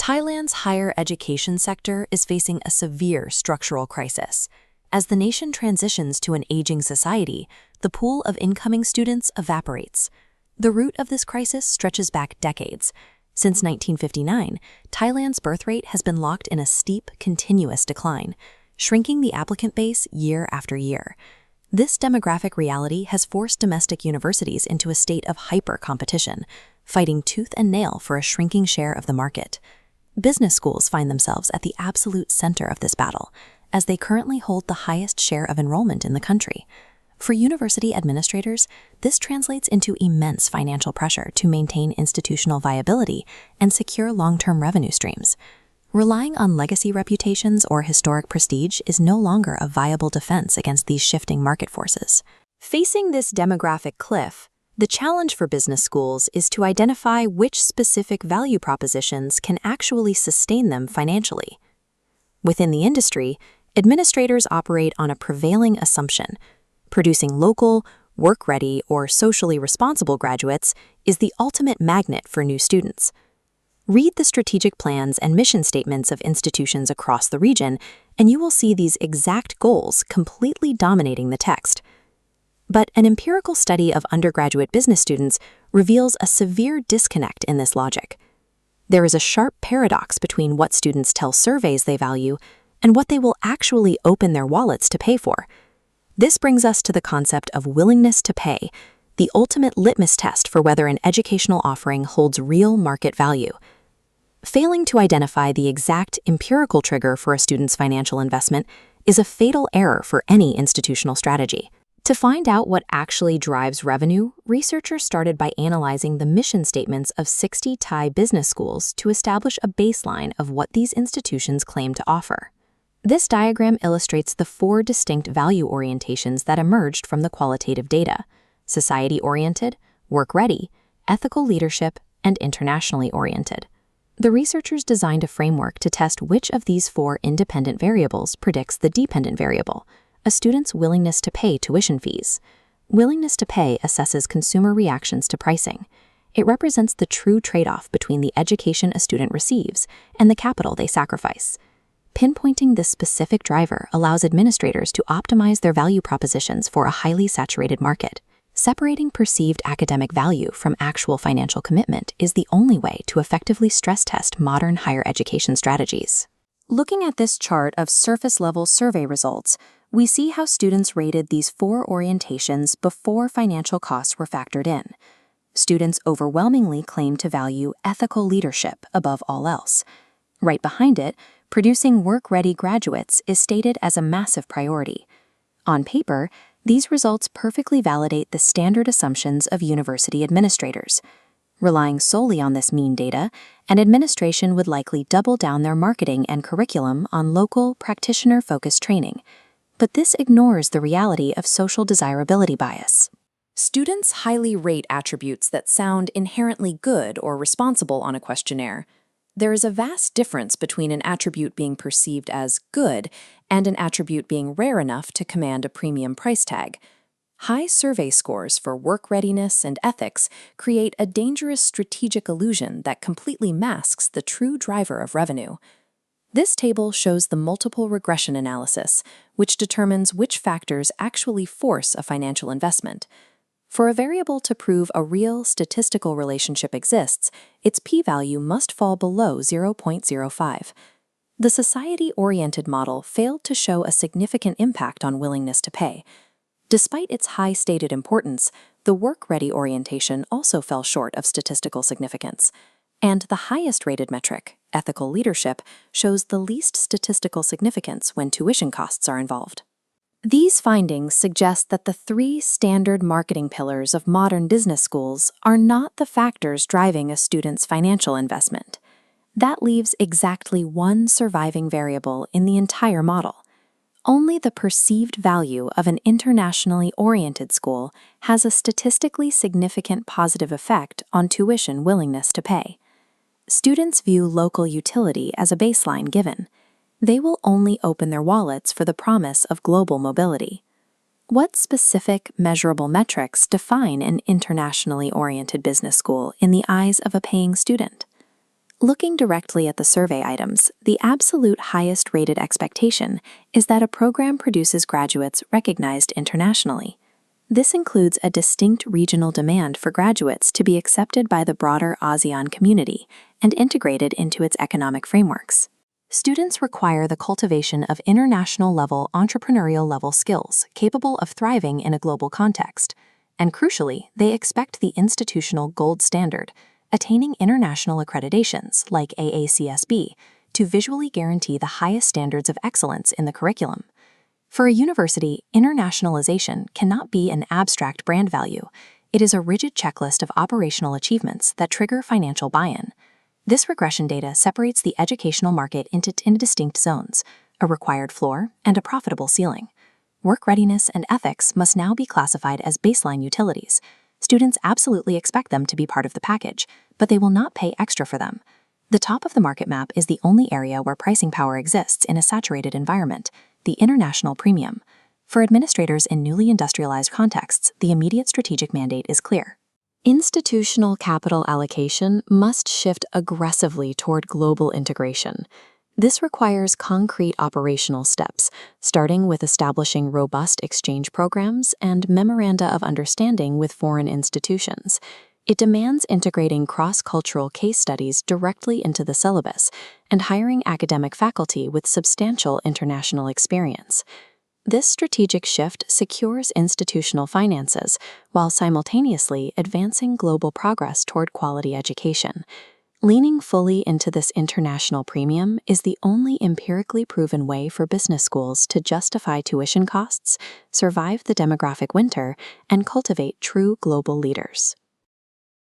Thailand's higher education sector is facing a severe structural crisis. As the nation transitions to an aging society, the pool of incoming students evaporates. The root of this crisis stretches back decades. Since 1959, Thailand's birth rate has been locked in a steep, continuous decline, shrinking the applicant base year after year. This demographic reality has forced domestic universities into a state of hyper-competition, fighting tooth and nail for a shrinking share of the market. Business schools find themselves at the absolute center of this battle, as they currently hold the highest share of enrollment in the country. For university administrators, this translates into immense financial pressure to maintain institutional viability and secure long-term revenue streams. Relying on legacy reputations or historic prestige is no longer a viable defense against these shifting market forces. Facing this demographic cliff, the challenge for business schools is to identify which specific value propositions can actually sustain them financially. Within the industry, administrators operate on a prevailing assumption. Producing local, work-ready, or socially responsible graduates is the ultimate magnet for new students. Read the strategic plans and mission statements of institutions across the region, and you will see these exact goals completely dominating the text. But an empirical study of undergraduate business students reveals a severe disconnect in this logic. There is a sharp paradox between what students tell surveys they value and what they will actually open their wallets to pay for. This brings us to the concept of willingness to pay, the ultimate litmus test for whether an educational offering holds real market value. Failing to identify the exact empirical trigger for a student's financial investment is a fatal error for any institutional strategy. To find out what actually drives revenue, researchers started by analyzing the mission statements of 60 Thai business schools to establish a baseline of what these institutions claim to offer. This diagram illustrates the four distinct value orientations that emerged from the qualitative data: society-oriented, work-ready, ethical leadership, and internationally oriented. The researchers designed a framework to test which of these four independent variables predicts the dependent variable, a student's willingness to pay tuition fees. Willingness to pay assesses consumer reactions to pricing. It represents the true trade-off between the education a student receives and the capital they sacrifice. Pinpointing this specific driver allows administrators to optimize their value propositions for a highly saturated market. Separating perceived academic value from actual financial commitment is the only way to effectively stress test modern higher education strategies. Looking at this chart of surface-level survey results, we see how students rated these four orientations before financial costs were factored in. Students overwhelmingly claim to value ethical leadership above all else. Right behind it, producing work-ready graduates is stated as a massive priority. On paper, these results perfectly validate the standard assumptions of university administrators. Relying solely on this mean data, an administration would likely double down their marketing and curriculum on local, practitioner-focused training. But this ignores the reality of social desirability bias. Students highly rate attributes that sound inherently good or responsible on a questionnaire. There is a vast difference between an attribute being perceived as good and an attribute being rare enough to command a premium price tag. High survey scores for work readiness and ethics create a dangerous strategic illusion that completely masks the true driver of revenue. This table shows the multiple regression analysis, which determines which factors actually force a financial investment. For a variable to prove a real statistical relationship exists, its p-value must fall below 0.05. The society-oriented model failed to show a significant impact on willingness to pay. Despite its high stated importance, the work-ready orientation also fell short of statistical significance. And the highest-rated metric, ethical leadership, shows the least statistical significance when tuition costs are involved. These findings suggest that the three standard marketing pillars of modern business schools are not the factors driving a student's financial investment. That leaves exactly one surviving variable in the entire model. Only the perceived value of an internationally oriented school has a statistically significant positive effect on tuition willingness to pay. Students view local utility as a baseline given. They will only open their wallets for the promise of global mobility. What specific, measurable metrics define an internationally oriented business school in the eyes of a paying student? Looking directly at the survey items, the absolute highest rated expectation is that a program produces graduates recognized internationally. This includes a distinct regional demand for graduates to be accepted by the broader ASEAN community and integrated into its economic frameworks. Students require the cultivation of international-level entrepreneurial-level skills capable of thriving in a global context, and crucially, they expect the institutional gold standard, attaining international accreditations like AACSB, to visually guarantee the highest standards of excellence in the curriculum. For a university, internationalization cannot be an abstract brand value. It is a rigid checklist of operational achievements that trigger financial buy-in. This regression data separates the educational market into 10 distinct zones, a required floor and a profitable ceiling. Work readiness and ethics must now be classified as baseline utilities. Students absolutely expect them to be part of the package, but they will not pay extra for them. The top of the market map is the only area where pricing power exists in a saturated environment, the international premium. For administrators in newly industrialized contexts, the immediate strategic mandate is clear. Institutional capital allocation must shift aggressively toward global integration. This requires concrete operational steps, starting with establishing robust exchange programs and memoranda of understanding with foreign institutions. It demands integrating cross-cultural case studies directly into the syllabus and hiring academic faculty with substantial international experience. This strategic shift secures institutional finances while simultaneously advancing global progress toward quality education. Leaning fully into this international premium is the only empirically proven way for business schools to justify tuition costs, survive the demographic winter, and cultivate true global leaders.